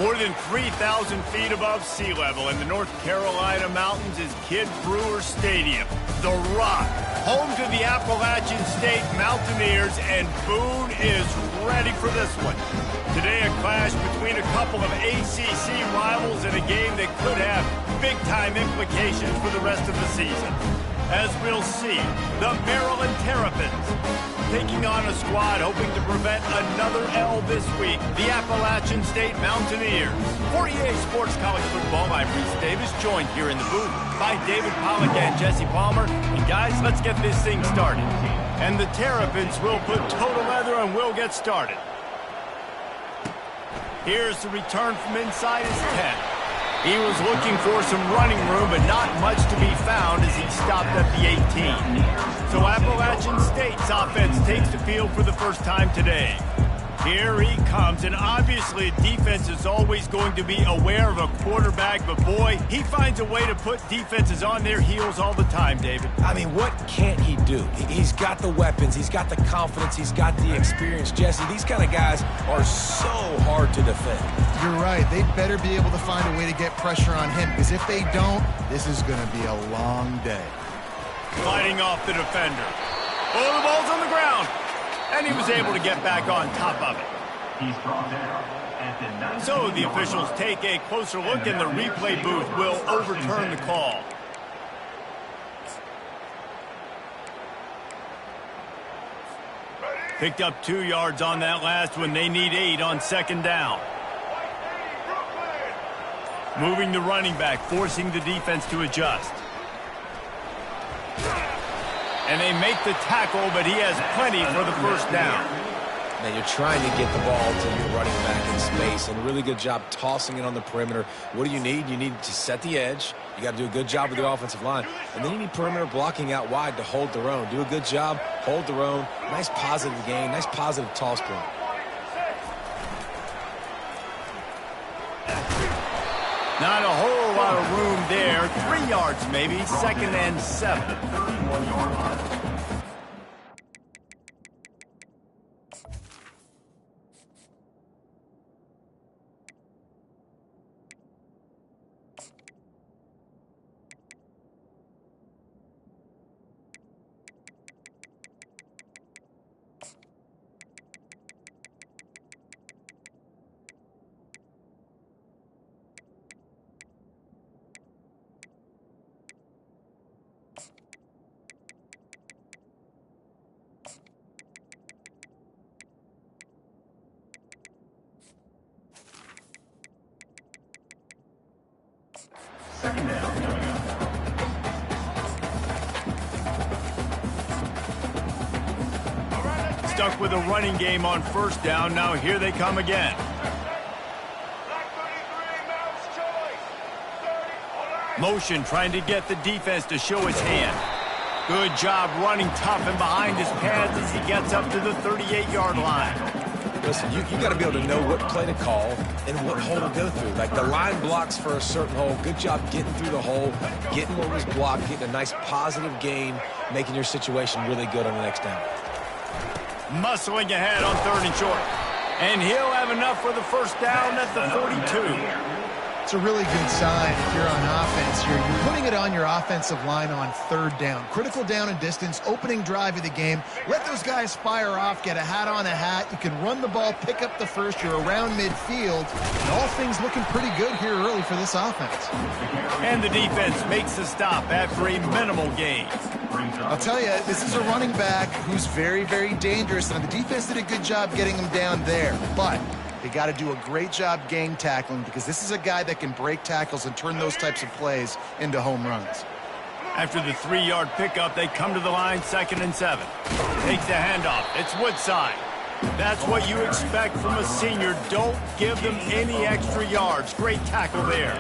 More than 3,000 feet above sea level in the North Carolina mountains is Kid Brewer Stadium, the Rock, home to the Appalachian State Mountaineers, and Boone is ready for this one. Today, a clash between a couple of ACC rivals in a game that could have big-time implications for the rest of the season. As we'll see, the Maryland Terrapins taking on a squad hoping to prevent another L this week, the Appalachian State Mountaineers. For EA Sports College Football, I'm Reese Davis, joined here in the booth by David Pollack and Jesse Palmer. And guys, let's get this thing started. And the Terrapins will put toe to leather and we'll get started. Here's the return from inside his 10. He was looking for some running room, but not much to be found as he stopped at the 18. So Appalachian State's offense takes the field for the first time today. Here he comes, and obviously defense is always going to be aware of a quarterback, but boy, he finds a way to put defenses on their heels all the time, David. I mean, what can't he do? He's got the weapons, he's got the confidence, he's got the experience. Jesse, these kind of guys are so hard to defend. You're right. They better be able to find a way to get pressure on him, because if they don't, this is going to be a long day. Fighting off the defender. Oh, the ball's on the ground. And he was able to get back on top of it. So the officials take a closer look, and the replay booth will overturn the call. Picked up 2 yards on that last one. They need 8 on second down. Moving the running back, forcing the defense to adjust. And they make the tackle, but he has plenty for the first down. Now you're trying to get the ball to your running back in space, and a really good job tossing it on the perimeter. What do you need? You need to set the edge. You got to do a good job with your offensive line. And then you need perimeter blocking out wide to hold their own. Do a good job, hold their own. Nice positive gain, nice positive toss play. Not a whole lot of room there. 3 yards maybe, 2nd and 7. Stuck with a running game on first down. Now here they come again. Motion trying to get the defense to show his hand. Good job running tough and behind his pads as he gets up to the 38-yard line. Listen, you got to be able to know what play to call and what hole to go through. Like the line blocks for a certain hole. Good job getting through the hole, getting what was blocked, getting a nice positive gain, making your situation really good on the next down. Muscling ahead on 3rd and short. And he'll have enough for the first down at the 42. It's a really good sign if you're on offense here. You're putting it on your offensive line on 3rd down. Critical down and distance, opening drive of the game. Let those guys fire off, get a hat on a hat. You can run the ball, pick up the first. You're around midfield. And all things looking pretty good here early for this offense. And the defense makes the stop after a minimal gain. I'll tell you, this is a running back who's very, very dangerous. And the defense did a good job getting him down there. But they got to do a great job game tackling, because this is a guy that can break tackles and turn those types of plays into home runs. After the 3-yard pickup, they come to the line, 2nd and 7. Takes the handoff. It's Woodside. That's what you expect from a senior. Don't give them any extra yards. Great tackle there.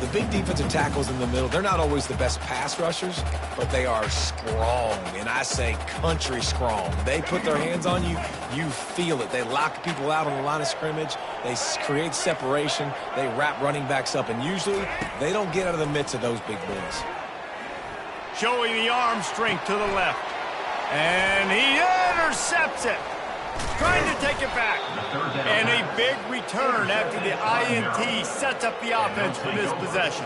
The big defensive tackles in the middle, they're not always the best pass rushers, but they are strong, and I say country strong. They put their hands on you, you feel it. They lock people out on the line of scrimmage. They create separation. They wrap running backs up, and usually they don't get out of the midst of those big boys. Showing the arm strength to the left. And he intercepts it. Trying to take it back. And a big return after the INT sets up the offense for this possession.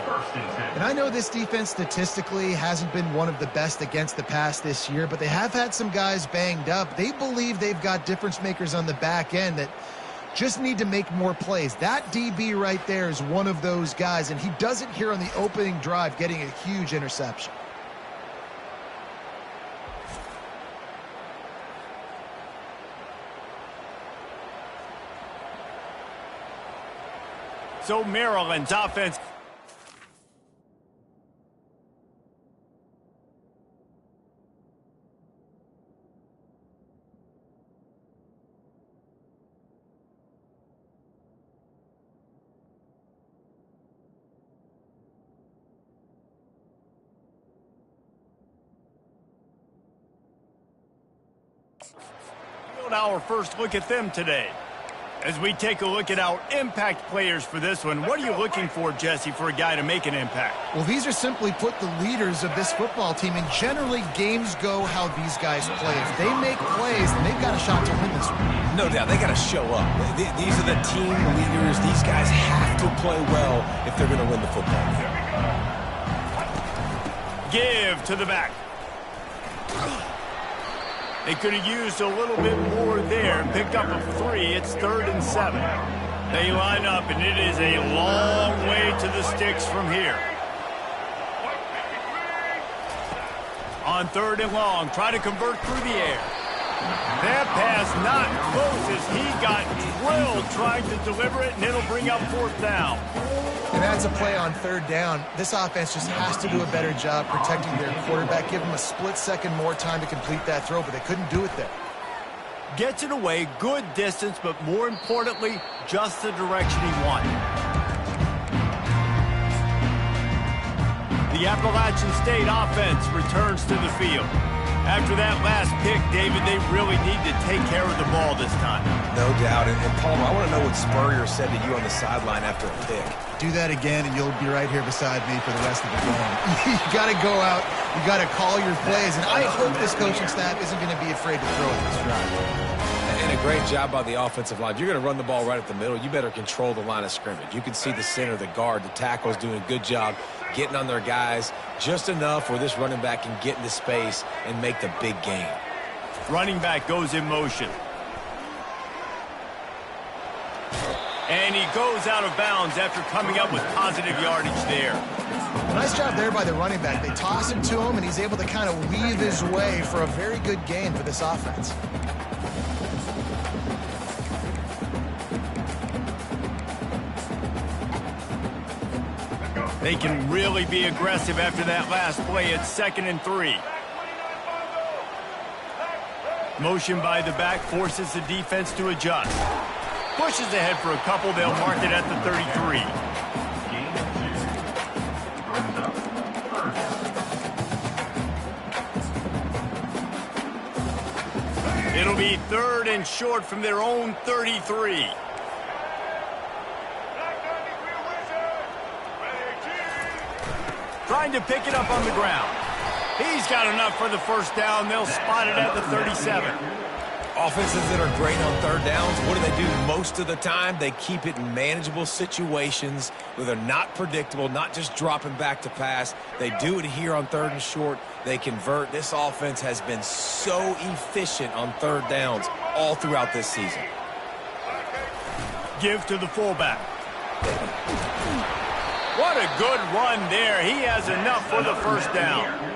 And I know this defense statistically hasn't been one of the best against the pass this year, but they have had some guys banged up. They believe they've got difference makers on the back end that just need to make more plays. That DB right there is one of those guys, and he does it here on the opening drive, getting a huge interception. So Maryland's offense. Our first look at them today. As we take a look at our impact players for this one, what are you looking for, Jesse, for a guy to make an impact? Well, these are simply put the leaders of this football team, and generally games go how these guys play. If they make plays, then they've got a shot to win this one. No doubt, they got to show up. These are the team leaders. These guys have to play well if they're going to win the football game. Give to the back. They could have used a little bit more there. Picked up a 3. It's 3rd and 7. They line up, and it is a long way to the sticks from here. On 3rd and long, try to convert through the air. That pass not close as he got drilled trying to deliver it, and it'll bring up 4th down. And that's a play on 3rd down. This offense just has to do a better job protecting their quarterback. Give him a split second more time to complete that throw, but they couldn't do it there. Gets it away, good distance, but more importantly, just the direction he wanted. The Appalachian State offense returns to the field. After that last pick, David, they really need to take care of the ball this time. No doubt. And Palmer, I want to know what Spurrier said to you on the sideline after a pick. Do that again, and you'll be right here beside me for the rest of the game. You got to go out. You got to call your plays. And I hope this coaching staff isn't going to be afraid to throw at this drive. And a great job by the offensive line. If you're going to run the ball right at the middle, you better control the line of scrimmage. You can see the center, the guard, the tackles doing a good job getting on their guys just enough where this running back can get into space and make the big gain. Running back goes in motion. And he goes out of bounds after coming up with positive yardage there. Nice job there by the running back. They toss it to him, and he's able to kind of weave his way for a very good gain for this offense. They can really be aggressive after that last play. It's 2nd and 3. Motion by the back forces the defense to adjust. Pushes ahead for a couple. They'll mark it at the 33. It'll be 3rd and short from their own 33. Trying to pick it up on the ground. He's got enough for the 1st down. They'll spot it at the 37. Offenses that are great on 3rd downs, what do they do most of the time? They keep it in manageable situations where they're not predictable, not just dropping back to pass. They do it here on 3rd and short. They convert. This offense has been so efficient on 3rd downs all throughout this season. Give to the fullback. What a good run there. He has enough for the 1st down.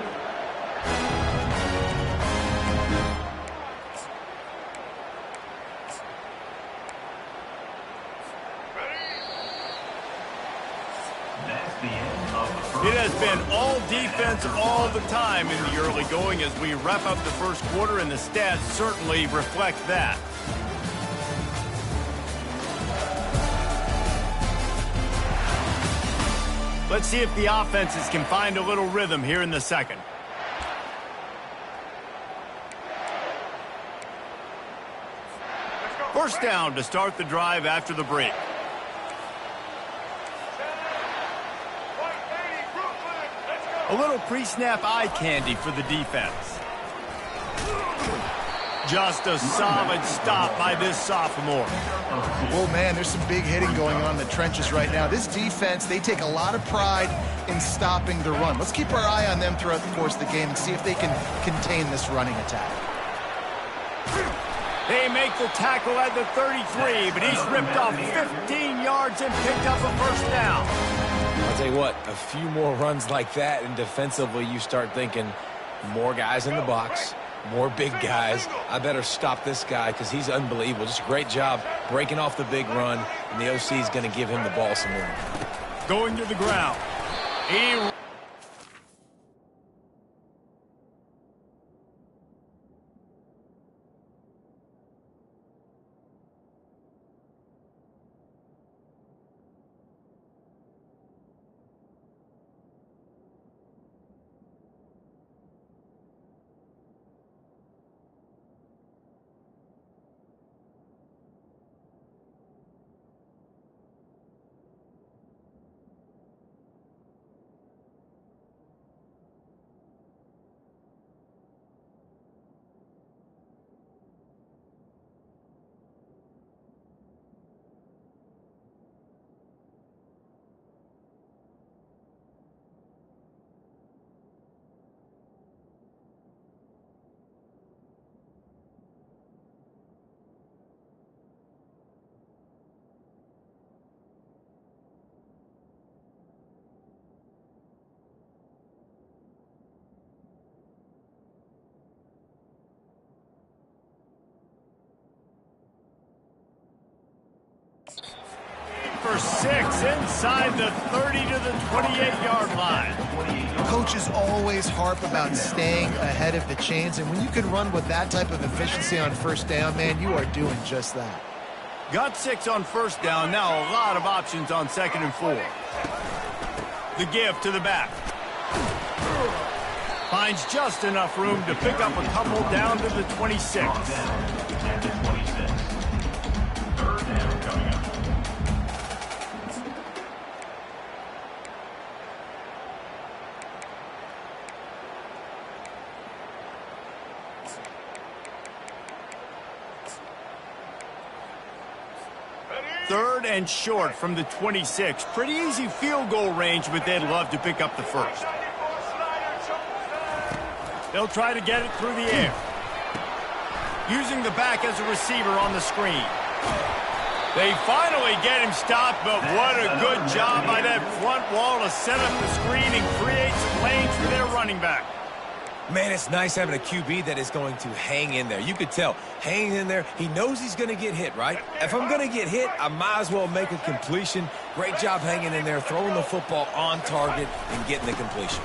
It has been all defense all the time in the early going as we wrap up the 1st quarter, and the stats certainly reflect that. Let's see if the offenses can find a little rhythm here in the 2nd. First down to start the drive after the break. A little pre-snap eye candy for the defense. Just a solid stop by this sophomore. Well, man, there's some big hitting going on in the trenches right now. This defense, they take a lot of pride in stopping the run. Let's keep our eye on them throughout the course of the game and see if they can contain this running attack. They make the tackle at the 33, but he's ripped off 15 yards and picked up a first down. I'll tell you what, a few more runs like that, and defensively you start thinking more guys in the box, more big guys. I better stop this guy because he's unbelievable. Just a great job breaking off the big run, and the OC is going to give him the ball some more. Going to the ground. For 6 inside the 30 to the 28-yard line. Coaches always harp about staying ahead of the chains, and when you can run with that type of efficiency on first down, man, you are doing just that. Got 6 on first down. Now a lot of options on 2nd and 4. The give to the back. Finds just enough room to pick up a couple down to the 26. Third and short from the 26. Pretty easy field goal range, but they'd love to pick up the first. They'll try to get it through the air. Using the back as a receiver on the screen. They finally get him stopped, but what a good job by that front wall to set up the screen and create some lanes for their running back. Man, it's nice having a QB that is going to hang in there. You could tell, hanging in there, he knows he's going to get hit, right? If I'm going to get hit, I might as well make a completion. Great job hanging in there, throwing the football on target and getting the completion.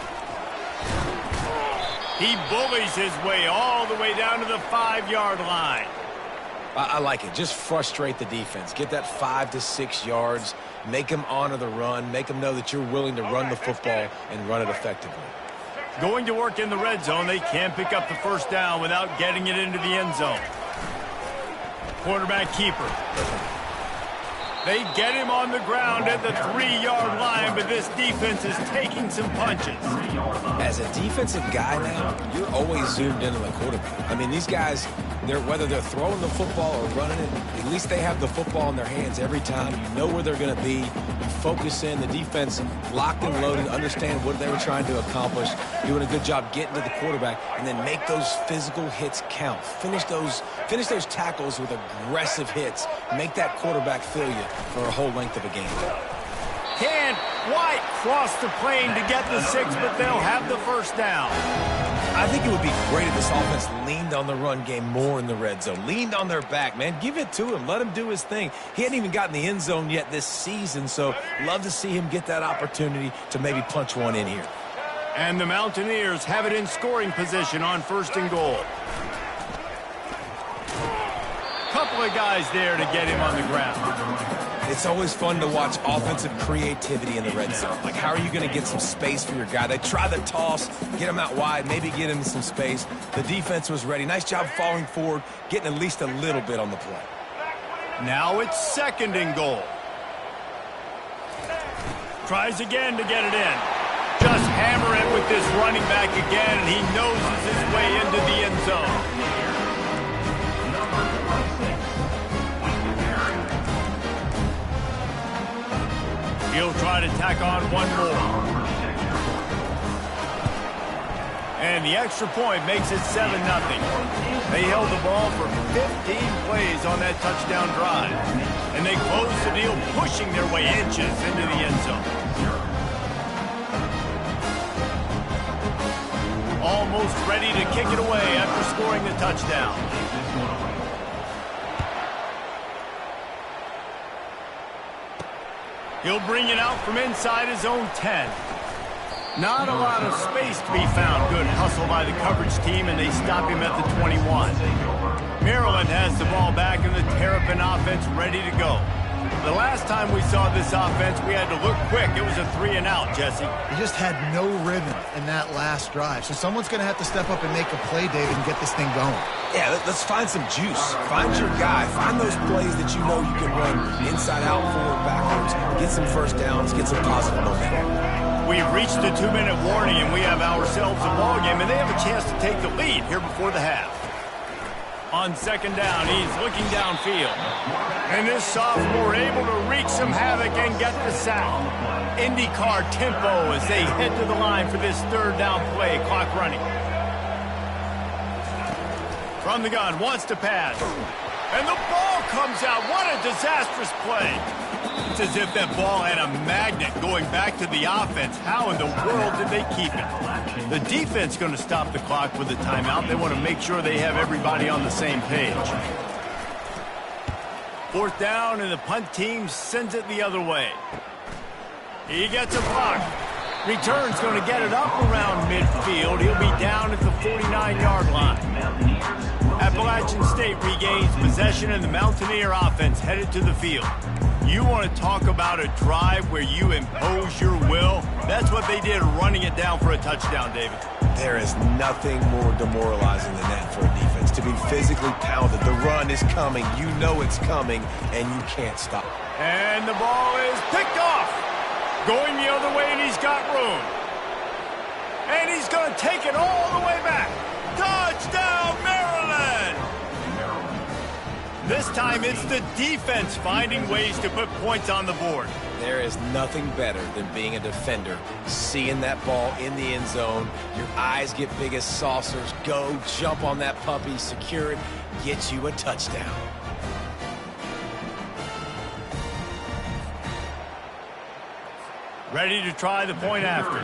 He bullies his way all the way down to the 5-yard line. I like it. Just frustrate the defense. Get that 5 to 6 yards. Make them honor the run. Make them know that you're willing to run the football and run it effectively. Going to work in the red zone. They can't pick up the first down without getting it into the end zone. Quarterback keeper. They get him on the ground at the 3-yard line, but this defense is taking some punches. As a defensive guy now, you're always zoomed in on the quarterback. I mean, these guys, whether they're throwing the football or running it, at least they have the football in their hands every time. You know where they're going to be. You focus in. The defense locked and loaded, understand what they were trying to accomplish, doing a good job getting to the quarterback, and then make those physical hits count. Finish those tackles with aggressive hits. Make that quarterback feel you for a whole length of a game. Can White cross the plane to get the 6, but they'll have the first down. I think it would be great if this offense leaned on the run game more in the red zone. Leaned on their back, man. Give it to him. Let him do his thing. He hadn't even gotten the end zone yet this season, so love to see him get that opportunity to maybe punch one in here. And the Mountaineers have it in scoring position on 1st and goal. Couple of guys there to get him on the ground. It's always fun to watch offensive creativity in the red zone. Like, how are you going to get some space for your guy? They try the toss, get him out wide, maybe get him some space. The defense was ready. Nice job falling forward, getting at least a little bit on the play. Now it's 2nd and goal. Tries again to get it in. Just hammer it with this running back again, and he noses his way into the end zone. He'll try to tack on one more. And the extra point makes it 7-0. They held the ball for 15 plays on that touchdown drive. And they closed the deal, pushing their way inches into the end zone. Almost ready to kick it away after scoring the touchdown. He'll bring it out from inside his own 10. Not a lot of space to be found. Good hustle by the coverage team, and they stop him at the 21. Maryland has the ball back, and the Terrapin offense ready to go. The last time we saw this offense, we had to look quick. It was a 3-and-out, Jesse. He just had no rhythm in that last drive. So someone's going to have to step up and make a play, David, and get this thing going. Yeah, let's find some juice. Find your guy. Find those plays that you know you can run inside out, forward, backwards. Get some first downs. Get some positive momentum. We've reached the 2-minute warning, and we have ourselves a ball game, and they have a chance to take the lead here before the half. On second down, he's looking downfield. And this sophomore able to wreak some havoc and get the sack. IndyCar tempo as they head to the line for this third down play. Clock running. From the gun, wants to pass. And the ball comes out. What a disastrous play. It's as if that ball had a magnet going back to the offense. How in the world did they keep it? The defense going to stop the clock with a timeout. They want to make sure they have everybody on the same page. Fourth down, and the punt team sends it the other way. He gets a block. Return's going to get it up around midfield. He'll be down at the 49-yard line. Appalachian State regains possession, and the Mountaineer offense headed to the field. You want to talk about a drive where you impose your will? That's what they did, running it down for a touchdown, David. There is nothing more demoralizing than that for a defense. To be physically pounded. The run is coming. You know it's coming, and you can't stop. And the ball is picked off. Going the other way, and he's got room. And he's going to take it all the way back. Touchdown, Maryland! This time it's the defense finding ways to put points on the board. There is nothing better than being a defender. Seeing that ball in the end zone, your eyes get big as saucers. Go, jump on that puppy, secure it, get you a touchdown. Ready to try the point after.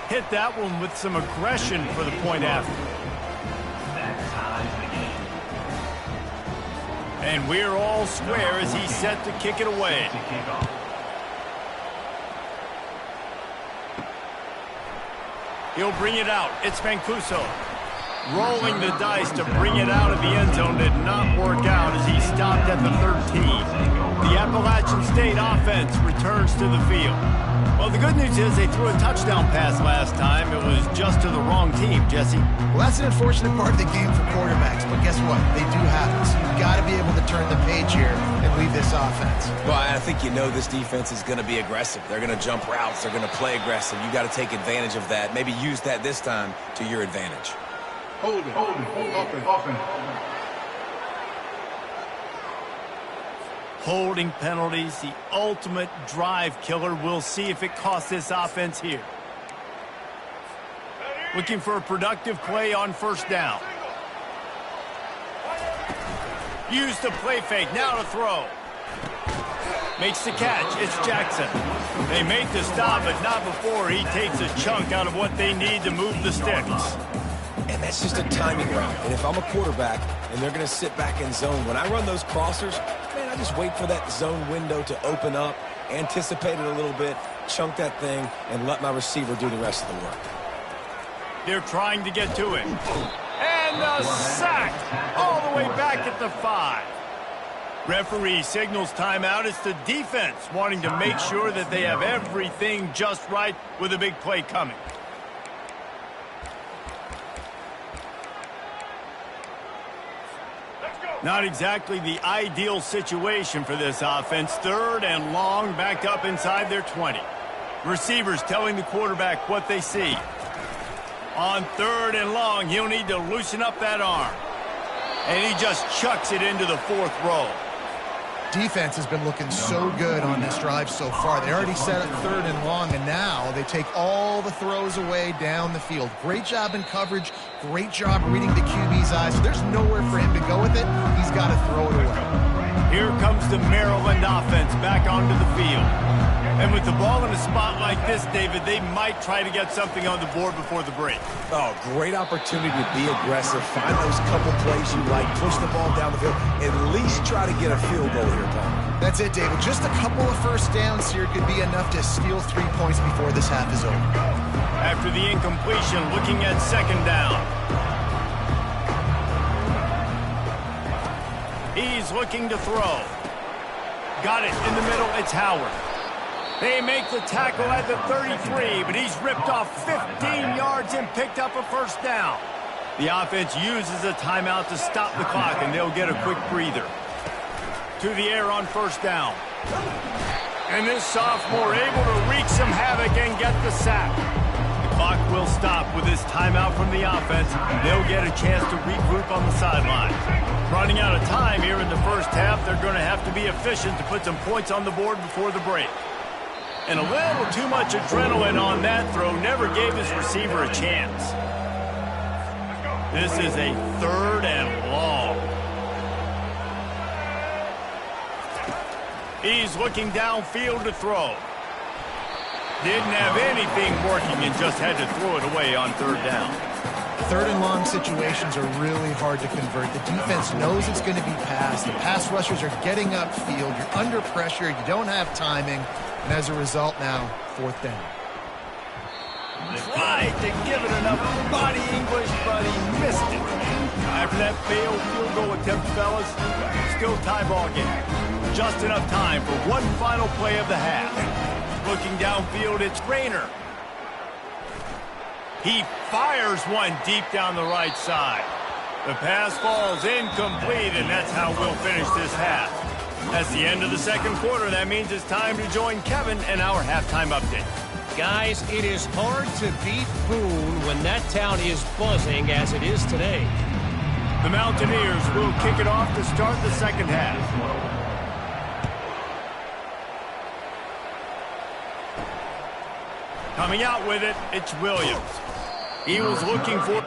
Hit that one with some aggression for the point after. And we're all square as he's set to kick it away. He'll bring it out. It's Mancuso. Rolling the dice to bring it out of the end zone did not work out as he stopped at the 13. The Appalachian State offense returns to the field. Well, the good news is they threw a touchdown pass last time. It was just to the wrong team, Jesse. Well, that's an unfortunate part of the game for quarterbacks, but guess what? They do have it. So you've got to be able to turn the page here and lead this offense. Well, I think you know this defense is going to be aggressive. They're going to jump routes. They're going to play aggressive. You got to take advantage of that. Maybe use that this time to your advantage. Hold it, open. Holding penalties, the ultimate drive killer. We'll see if it costs this offense here. Looking for a productive play on first down. Use the play fake, now to throw. Makes the catch, it's Jackson. They make the stop, but not before he takes a chunk out of what they need to move the sticks. And that's just a timing route. And if I'm a quarterback and they're going to sit back in zone, when I run those crossers, man, I just wait for that zone window to open up, anticipate it a little bit, chunk that thing, and let my receiver do the rest of the work. They're trying to get to it. And a sack all the way back at the 5. Referee signals timeout. It's the defense wanting to make sure that they have everything just right with a big play coming. Not exactly the ideal situation for this offense. Third and long, backed up inside their 20. Receivers telling the quarterback what they see. On third and long, he'll need to loosen up that arm. And he just chucks it into the 4th row. Defense has been looking so good on this drive so far. They already set up 3rd and long, and now they take all the throws away down the field. Great job in coverage. Great job reading the QB's eyes. So there's nowhere for him to go with it. He's got to throw it away. Here comes the Maryland offense back onto the field. And with the ball in a spot like this, David, they might try to get something on the board before the break. Oh, great opportunity to be aggressive. Find those couple plays you like. Push the ball down the field. At least try to get a field goal here, Tom. That's it, David. Just a couple of first downs here could be enough to steal 3 points before this half is over. After the incompletion, looking at 2nd down. He's looking to throw. Got it in the middle. It's Howard. They make the tackle at the 33, but he's ripped off 15 yards and picked up a first down. The offense uses a timeout to stop the clock, and they'll get a quick breather. To the air on 1st down. And this sophomore able to wreak some havoc and get the sack. The clock will stop with this timeout from the offense. They'll get a chance to regroup on the sideline. Running out of time here in the 1st half, they're going to have to be efficient to put some points on the board before the break. And a little too much adrenaline on that throw never gave his receiver a chance. This is a 3rd and long. He's looking downfield to throw. Didn't have anything working and just had to throw it away on 3rd down. 3rd and long situations are really hard to convert. The defense knows it's going to be passed. The pass rushers are getting upfield. You're under pressure. You don't have timing. And as a result now, 4th down. Tried to give it enough body English, but he missed it. After that failed field goal attempt, fellas, still tie ball game. Just enough time for one final play of the half. Looking downfield, it's Rayner. He fires one deep down the right side. The pass falls incomplete, and that's how we'll finish this half. That's the end of the 2nd quarter. That means it's time to join Kevin and our halftime update. Guys, it is hard to beat Boone when that town is buzzing as it is today. The Mountaineers will kick it off to start the 2nd half. Coming out with it, it's Williams. He was looking for...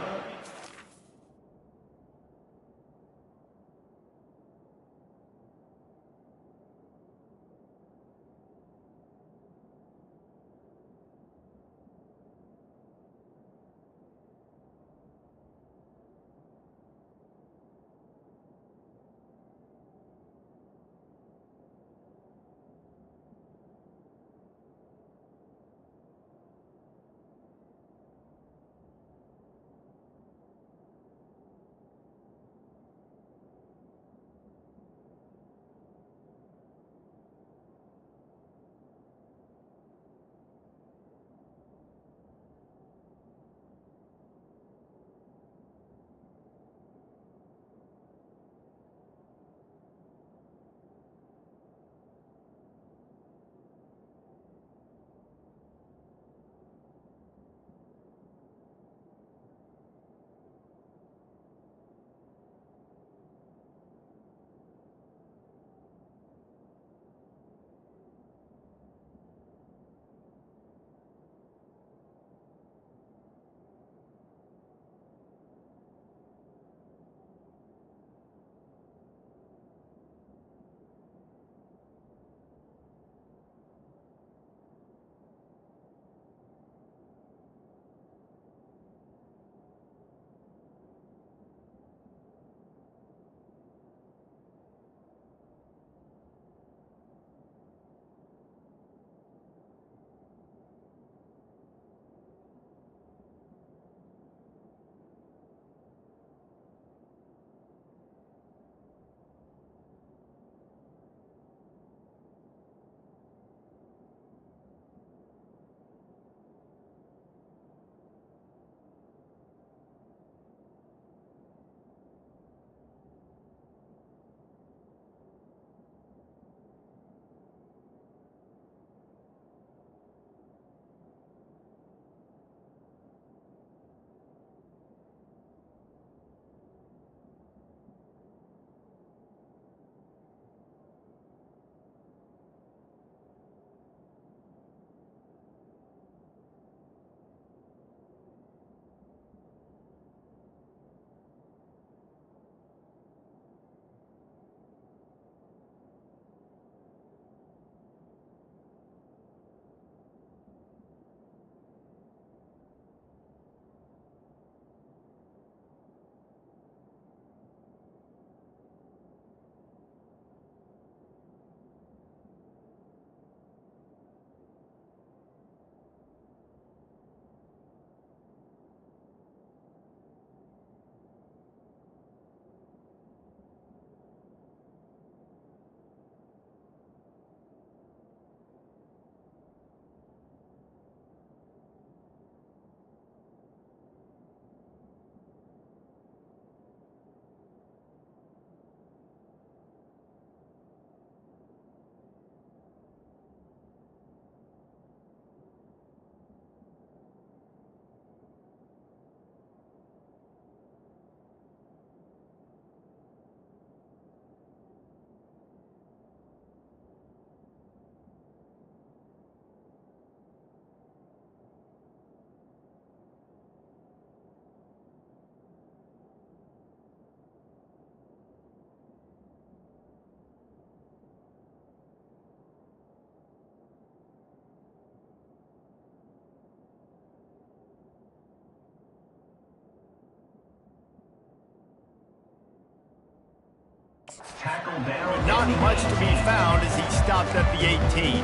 But not much to be found as he stopped at the 18.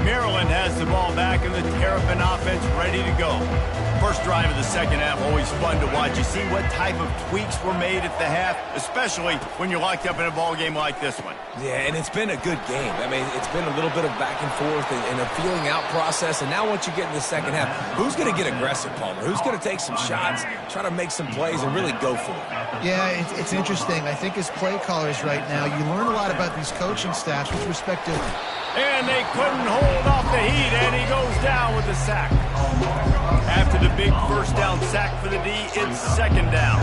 Maryland has the ball back and the Terrapin offense ready to go. First drive of the second half, always fun to watch. You see what type of tweaks were made at the half, especially when you're locked up in a ball game like this one. Yeah, and it's been a good game. I mean, it's been a little bit of back and forth and a feeling out process. And now once you get in the second half, who's going to get aggressive, Palmer? Who's going to take some shots, try to make some plays, and really go for it? Yeah, it's interesting. I think as play callers right now, you learn a lot about these coaching staffs with respect to... And they couldn't hold off the heat, and he goes down with the sack. After the big first down sack for the D, it's second down.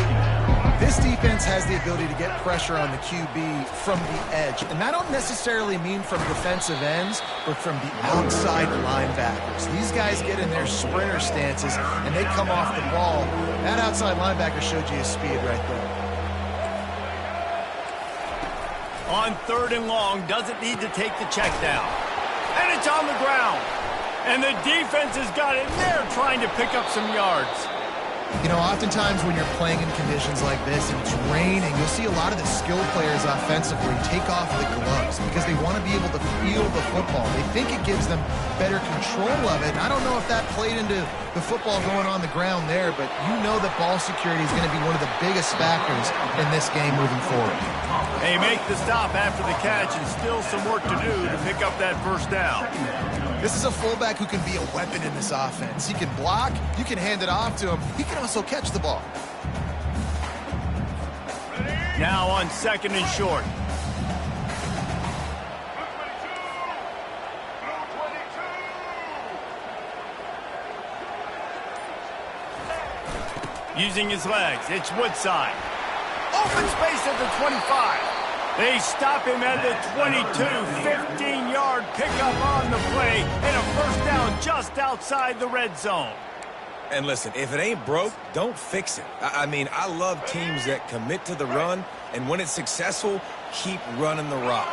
This defense has the ability to get pressure on the QB from the edge. And I don't necessarily mean from defensive ends, but from the outside linebackers. These guys get in their sprinter stances, and they come off the ball. That outside linebacker showed you his speed right there. On third and long, doesn't need to take the check down. And it's on the ground. And the defense has got it there trying to pick up some yards. You know, oftentimes when you're playing in conditions like this and it's raining, you'll see a lot of the skilled players offensively take off the gloves because they want to be able to feel the football. They think it gives them better control of it. And I don't know if that played into the football going on the ground there, but you know that ball security is going to be one of the biggest factors in this game moving forward. They make the stop after the catch and still some work to do to pick up that first down. This is a fullback who can be a weapon in this offense. He can block, you can hand it off to him, he can also catch the ball. Now on second and short. Using his legs, it's Woodside. Open space at the 25. They stop him at the 22. 15-yard pickup on the play and a first down just outside the red zone. And listen, if it ain't broke, don't fix it. I mean, I love teams that commit to the run, and when it's successful, keep running the rock.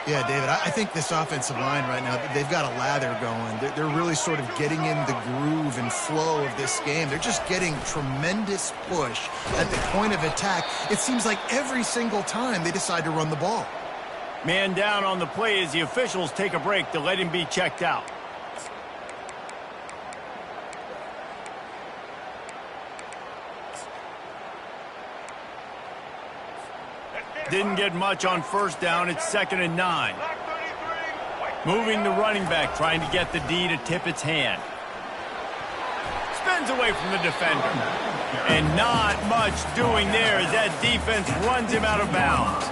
Yeah, David, I think this offensive line right now, they've got a lather going. They're really sort of getting in the groove and flow of this game. They're just getting tremendous push at the point of attack. It seems like every single time they decide to run the ball. Man down on the play as the officials take a break to let him be checked out. Didn't get much on first down. It's 2nd and 9. Moving the running back, trying to get the D to tip its hand. Spins away from the defender. And not much doing there as that defense runs him out of bounds.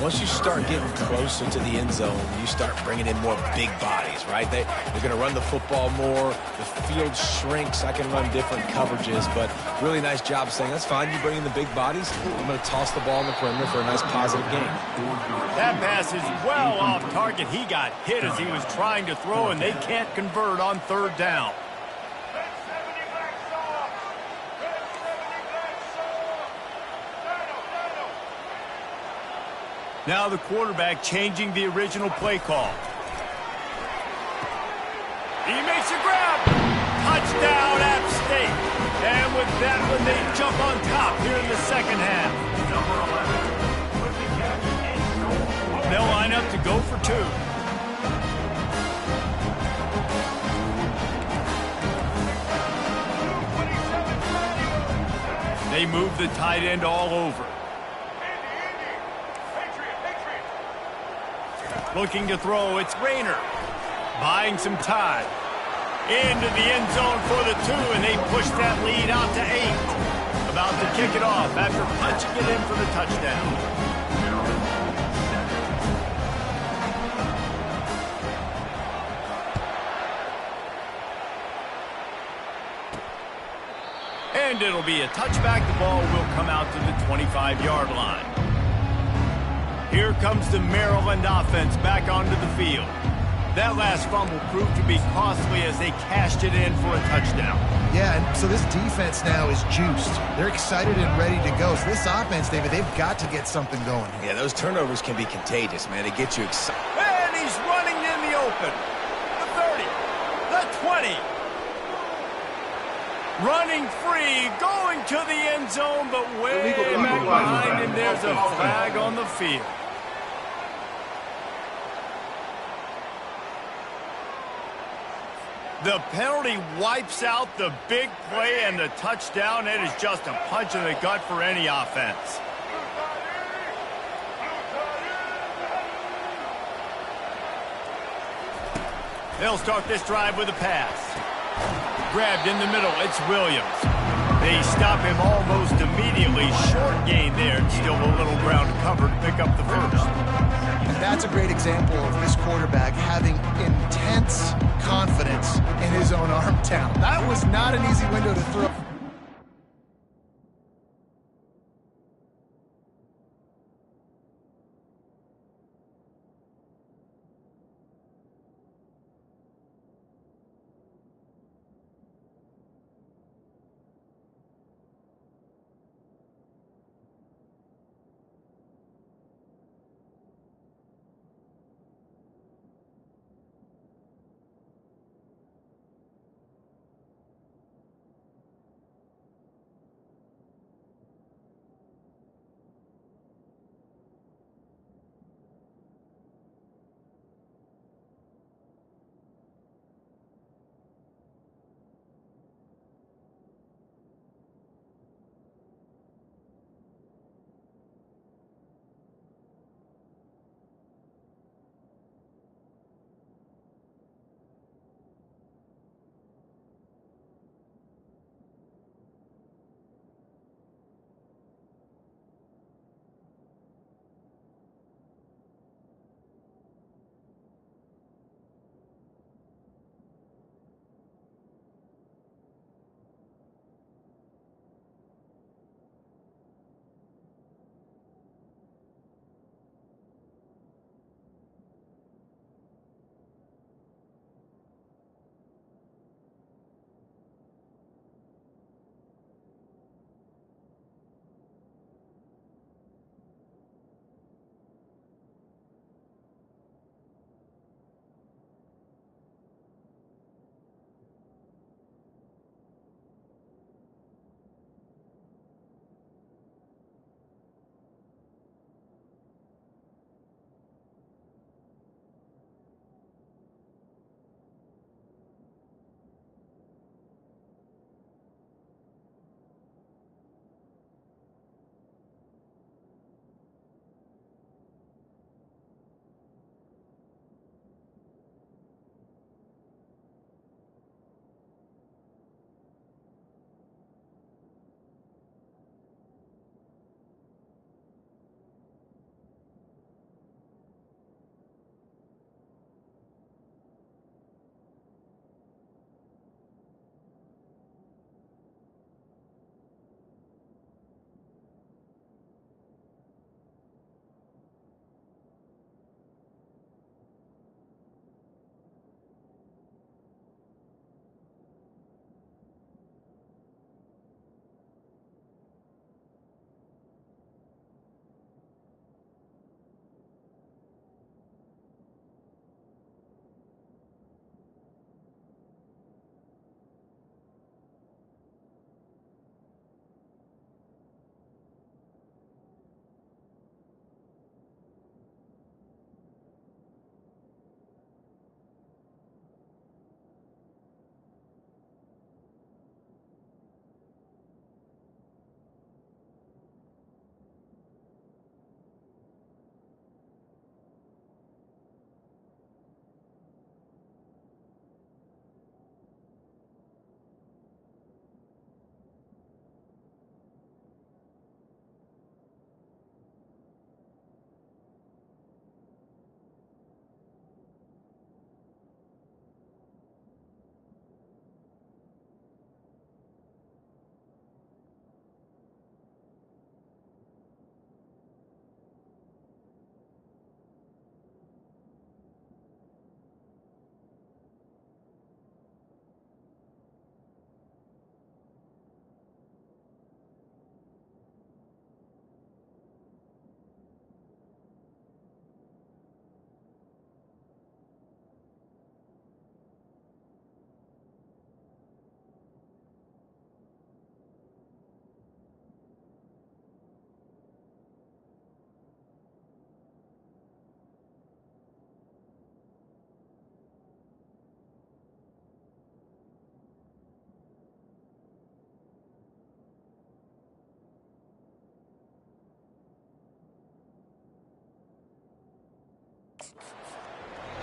Once you start getting closer to the end zone, you start bringing in more big bodies, right? They're going to run the football more. The field shrinks. I can run different coverages, but really nice job saying, that's fine. You bring in the big bodies. I'm going to toss the ball in the perimeter for a nice positive game. That pass is well off target. He got hit as he was trying to throw, and they can't convert on third down. Now the quarterback changing the original play call. He makes a grab. Touchdown, App State. And with that one, they jump on top here in the second half. They'll line up to go for two. They move the tight end all over. Looking to throw, it's Rayner. Buying some time. Into the end zone for the 2, and they push that lead out to 8. About to kick it off after punching it in for the touchdown. And it'll be a touchback. The ball will come out to the 25-yard line. Here comes the Maryland offense back onto the field. That last fumble proved to be costly as they cashed it in for a touchdown. Yeah, and so this defense now is juiced. They're excited and ready to go. So this offense, David, they've got to get something going. Yeah, those turnovers can be contagious, man. They get you excited. And he's running in the open. The 30, the 20. Running free, going to the end zone, but way back behind him, there's a flag on the field. The penalty wipes out the big play and the touchdown. It is just a punch in the gut for any offense. They'll start this drive with a pass. Grabbed in the middle, it's Williams. They stop him almost immediately. Short gain there, and still a little ground to cover to pick up the first. And that's a great example of this quarterback having intense confidence in his own arm talent. That was not an easy window to throw.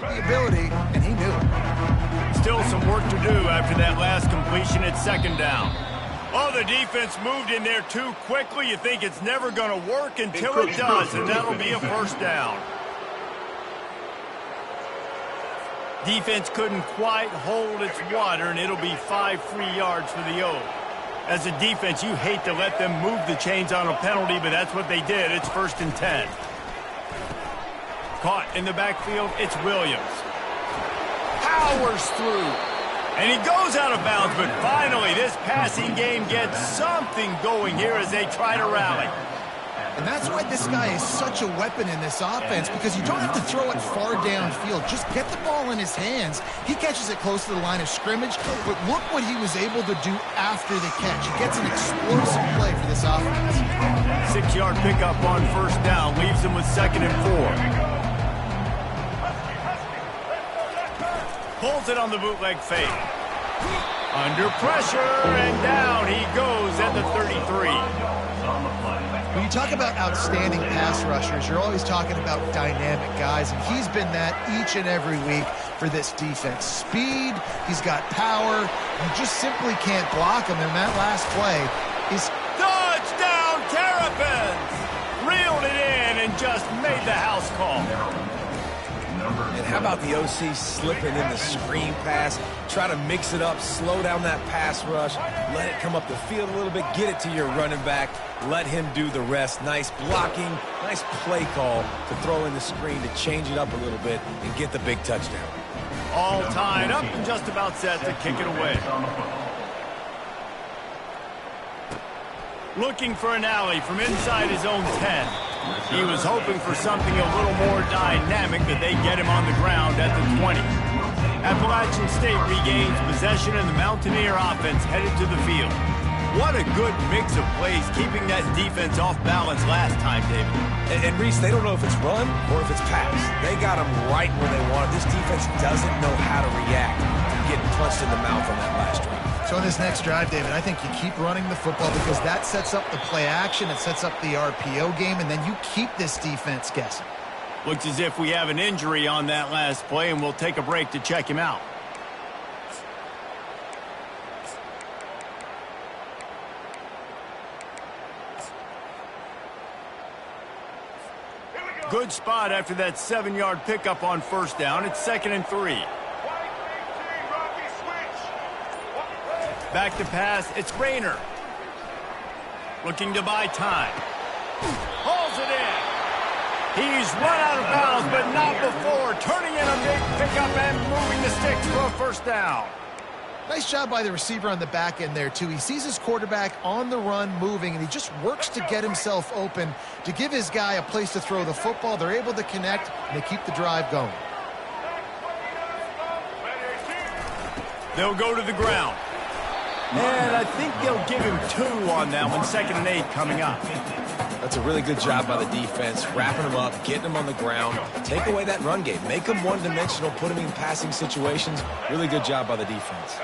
The ability, and he knew it. Still some work to do after that last completion at second down. Oh, the defense moved in there too quickly. You think it's never going to work until it does, and that'll be a first down. Defense couldn't quite hold its water, and it'll be 5 free yards for the O. As a defense, you hate to let them move the chains on a penalty, but that's what they did. It's 1st and 10. Caught in the backfield, it's Williams. Powers through. And he goes out of bounds, but finally this passing game gets something going here as they try to rally. And that's why this guy is such a weapon in this offense, because you don't have to throw it far downfield. Just get the ball in his hands. He catches it close to the line of scrimmage, but look what he was able to do after the catch. He gets an explosive play for this offense. 6-yard pickup on first down leaves him with 2nd and 4. Pulls it on the bootleg fake. Under pressure, and down he goes at the 33. When you talk about outstanding pass rushers, you're always talking about dynamic guys, and he's been that each and every week for this defense. Speed, he's got power. You just simply can't block him, and that last play is... Touchdown, Terrapins! Reeled it in and just made the house call. And how about the OC slipping in the screen pass? Try to mix it up, slow down that pass rush, let it come up the field a little bit, get it to your running back, let him do the rest. Nice blocking, nice play call to throw in the screen to change it up a little bit and get the big touchdown. All tied up and just about set to kick it away. Looking for an alley from inside his own 10. He was hoping for something a little more dynamic, but they get him on the ground at the 20. Appalachian State regains possession, and the Mountaineer offense headed to the field. What a good mix of plays, keeping that defense off balance last time, David. And Reese, they don't know if it's run or if it's pass. They got them right where they want it. This defense doesn't know how to react to getting punched in the mouth on that last drive. So in this next drive, David, I think you keep running the football because that sets up the play action, it sets up the RPO game, and then you keep this defense guessing. Looks as if we have an injury on that last play, and we'll take a break to check him out. Good spot after that 7-yard pickup on first down. It's 2nd and 3. Back to pass, it's Rayner. Looking to buy time. Hauls it in. He's run out of bounds, but not before. Turning in a big pickup and moving the sticks for a first down. Nice job by the receiver on the back end there, too. He sees his quarterback on the run moving, and he just works to get himself open to give his guy a place to throw the football. They're able to connect, and they keep the drive going. They'll go to the ground. And I think they'll give him 2 on that one. 2nd and 8 coming up. That's a really good job by the defense, wrapping him up, getting him on the ground. Take away that run game. Make him one-dimensional, put him in passing situations. Really good job by the defense.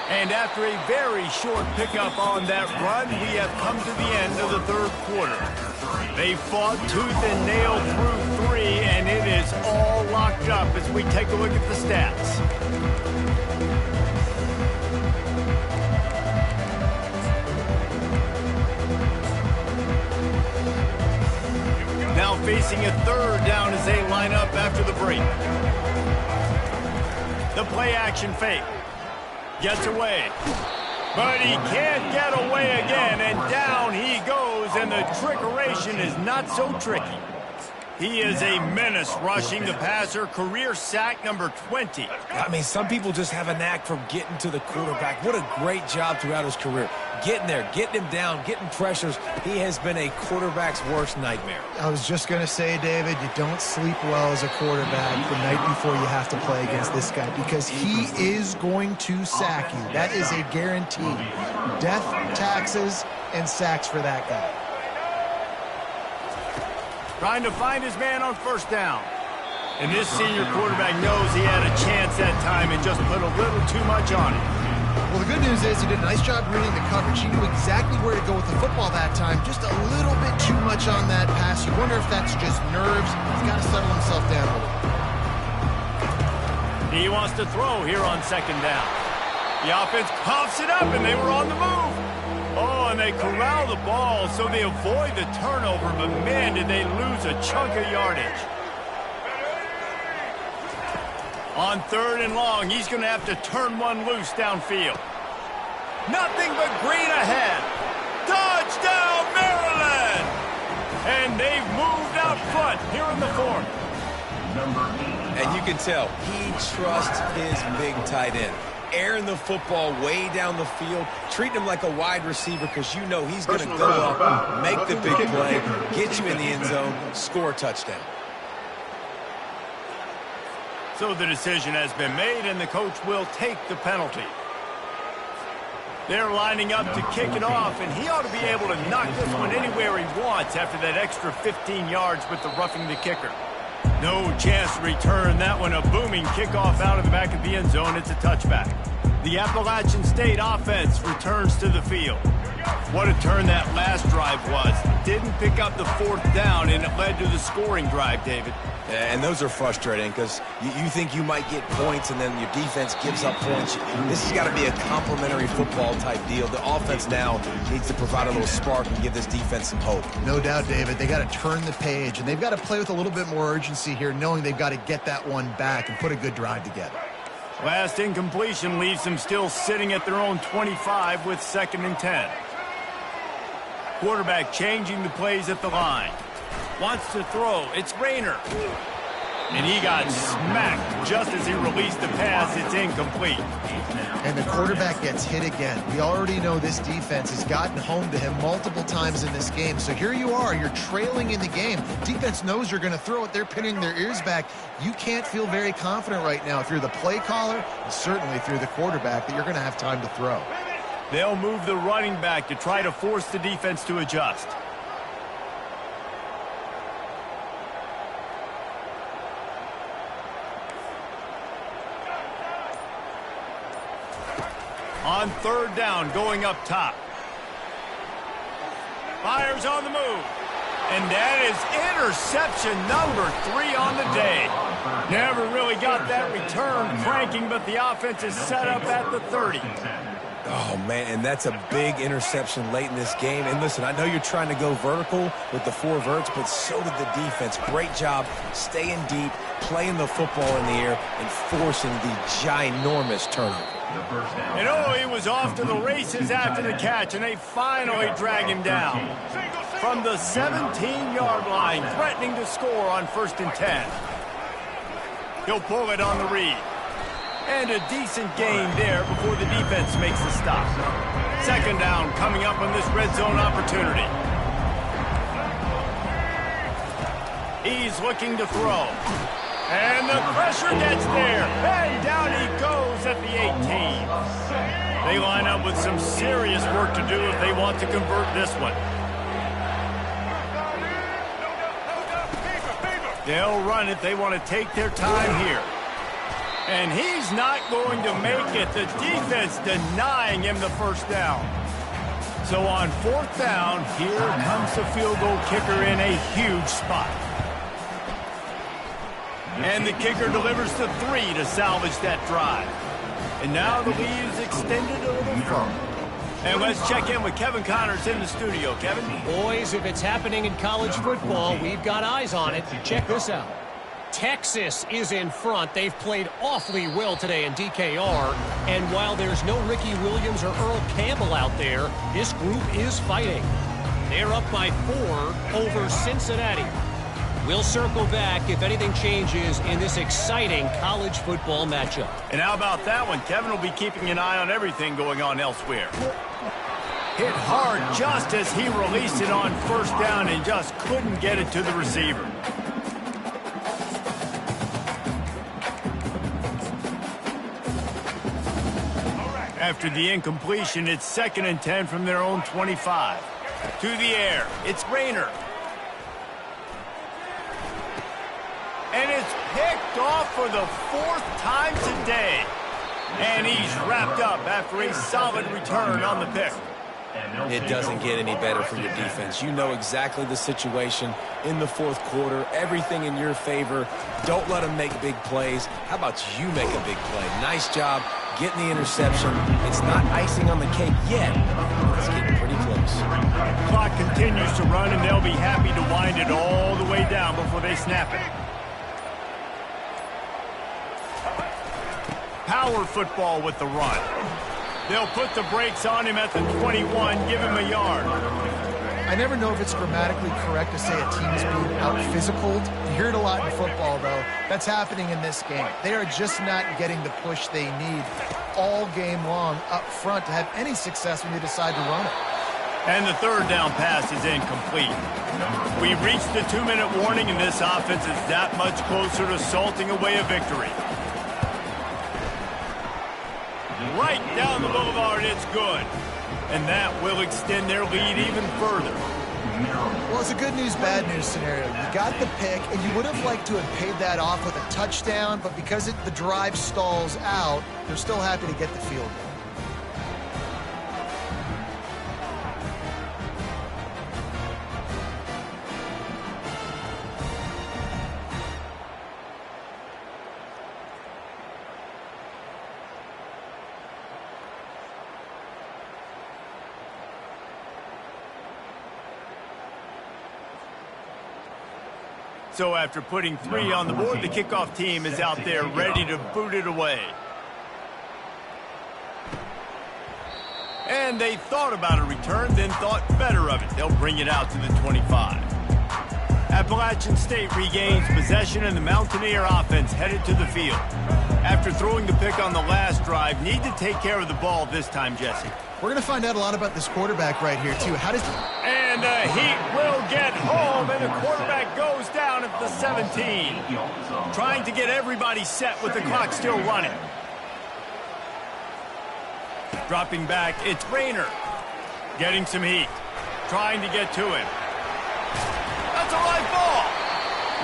And after a very short pickup on that run, we have come to the end of the 3rd quarter. They fought tooth and nail through 3, and it is all locked up as we take a look at the stats. Now facing a 3rd down as they line up after the break. The play action fake. Gets away. But he can't get away again, and down he goes, and the trickeration is not so tricky. He is a menace rushing the passer, career sack number 20. I mean, some people just have a knack for getting to the quarterback. What a great job throughout his career. Getting there, getting him down, getting pressures. He has been a quarterback's worst nightmare. I was just going to say, David, you don't sleep well as a quarterback the night before you have to play against this guy because he is going to sack you. That is a guarantee. Death, taxes, and sacks for that guy. Trying to find his man on first down. And this senior quarterback knows he had a chance that time and just put a little too much on it. Well, the good news is he did a nice job reading the coverage. He knew exactly where to go with the football that time. Just a little bit too much on that pass. You wonder if that's just nerves. He's got to settle himself down a little. He wants to throw here on second down. The offense coughs it up, and they were on the move. Oh, and they corral the ball, so they avoid the turnover, but man, did they lose a chunk of yardage. On third and long, he's going to have to turn one loose downfield. Nothing but green ahead. Touchdown, Maryland! And they've moved out front here in the fourth. And you can tell he trusts his big tight end. Airing the football way down the field, treating him like a wide receiver because you know he's going to go up, make the big play, get you in the end zone, score a touchdown. So the decision has been made, and the coach will take the penalty. They're lining up to kick it off, and he ought to be able to knock this one anywhere he wants after that extra 15 yards with the roughing the kicker. No chance to return that one. A booming kickoff out of the back of the end zone. It's a touchback. The Appalachian State offense returns to the field. What a turn that last drive was. Didn't pick up the fourth down, and it led to the scoring drive, David. And those are frustrating because you think you might get points and then your defense gives up points. This has got to be a complementary football type deal. The offense now needs to provide a little spark and give this defense some hope. No doubt, David. They got to turn the page, and they've got to play with a little bit more urgency here, knowing they've got to get that one back and put a good drive together. Last incompletion leaves them still sitting at their own 25 with 2nd and 10. Quarterback changing the plays at the line. Wants to throw. It's Rayner. And he got smacked just as he released the pass. It's incomplete. And the quarterback gets hit again. We already know this defense has gotten home to him multiple times in this game. So here you are. You're trailing in the game. Defense knows you're going to throw it. They're pinning their ears back. You can't feel very confident right now if you're the play caller, and certainly if you're the quarterback, that you're going to have time to throw. They'll move the running back to try to force the defense to adjust. On third down, going up top. Fires on the move. And that is interception number 3 on the day. Never really got that return cranking, but the offense is set up at the 30. Oh, man, and that's a big interception late in this game. And listen, I know you're trying to go vertical with the 4 verts, but so did the defense. Great job staying deep, playing the football in the air, and forcing the ginormous turnover. And oh, he was off to the races after the catch, and they finally drag him down. From the 17-yard line, threatening to score on 1st and 10. He'll pull it on the read. And a decent gain there before the defense makes the stop. 2nd down coming up on this red zone opportunity. He's looking to throw. And the pressure gets there. And down he goes at the 18. They line up with some serious work to do if they want to convert this one. They'll run it. They want to take their time here. And he's not going to make it. The defense denying him the 1st down. So on 4th down, here comes the field goal kicker in a huge spot. And the kicker delivers the 3 to salvage that drive. And now the lead is extended a little further. And let's check in with Kevin Connors in the studio. Kevin? Boys, if it's happening in college football, we've got eyes on it. Check this out. Texas is in front. They've played awfully well today in DKR. And while there's no Ricky Williams or Earl Campbell out there, this group is fighting. They're up by 4 over Cincinnati. We'll circle back if anything changes in this exciting college football matchup. And how about that one? Kevin will be keeping an eye on everything going on elsewhere. Hit hard just as he released it on 1st down and just couldn't get it to the receiver. After the incompletion, it's 2nd and 10 from their own 25. To the air, it's Rayner. And it's picked off for the 4th time today. And he's wrapped up after a solid return on the pick. It doesn't get any better for your defense. You know exactly the situation in the fourth quarter. Everything in your favor. Don't let them make big plays. How about you make a big play? Nice job getting the interception. It's not icing on the cake yet. It's getting pretty close. Clock continues to run, and they'll be happy to wind it all the way down before they snap it. Power football with the run. They'll put the brakes on him at the 21, give him a yard. I never know if it's grammatically correct to say a team is being out-physicaled. You hear it a lot in football, though. That's happening in this game. They are just not getting the push they need all game long up front to have any success when they decide to run it. And the third down pass is incomplete. We reached the 2-minute warning, and this offense is that much closer to salting away a victory. Right down the boulevard, it's good. And that will extend their lead even further. Well, it's a good news, bad news scenario. You got the pick, and you would have liked to have paid that off with a touchdown, but because the drive stalls out, they're still happy to get the field goal. So after putting 3 on the board, the kickoff team is out there ready to boot it away. And they thought about a return, then thought better of it. They'll bring it out to the 25. Appalachian State regains possession, and the Mountaineer offense headed to the field. After throwing the pick on the last drive, need to take care of the ball this time, Jesse. We're going to find out a lot about this quarterback right here, too. And the Heat will get home, and the quarterback goes down at the 17. Trying to get everybody set with the clock still running. Dropping back, it's Rayner. Getting some heat. Trying to get to him. That's a live ball.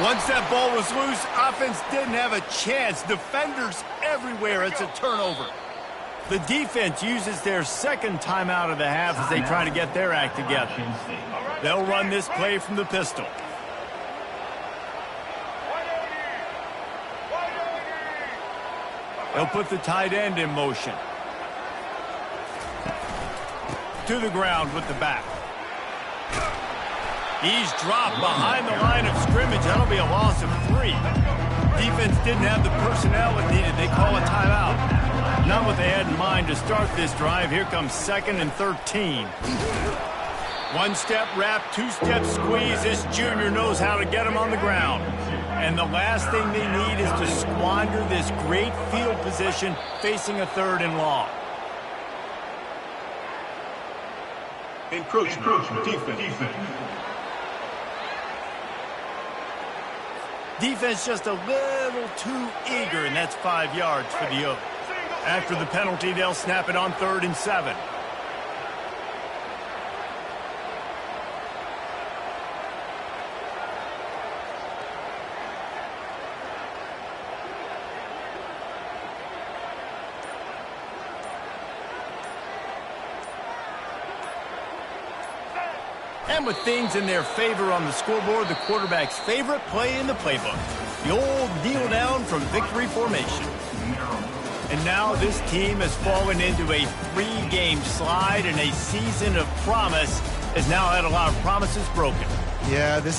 Once that ball was loose, offense didn't have a chance. Defenders everywhere. It's a turnover. The defense uses their second timeout of the half as they try to get their act together. They'll run this play from the pistol. They'll put the tight end in motion. To the ground with the back. He's dropped behind the line of scrimmage. That'll be a loss of 3. Defense didn't have the personnel it needed. They call a timeout. Not what they had in mind to start this drive. Here comes 2nd and 13. 1-step wrap, 2-step squeeze. This junior knows how to get him on the ground. And the last thing they need is to squander this great field position facing a 3rd and long. Encroachment. Defense. Defense just a little too eager, and that's 5 yards for the Oaks. After the penalty, they'll snap it on 3rd and 7. And with things in their favor on the scoreboard, the quarterback's favorite play in the playbook. The old kneel down from victory formation. And now this team has fallen into a 3-game slide, and a season of promise has now had a lot of promises broken. Yeah, this is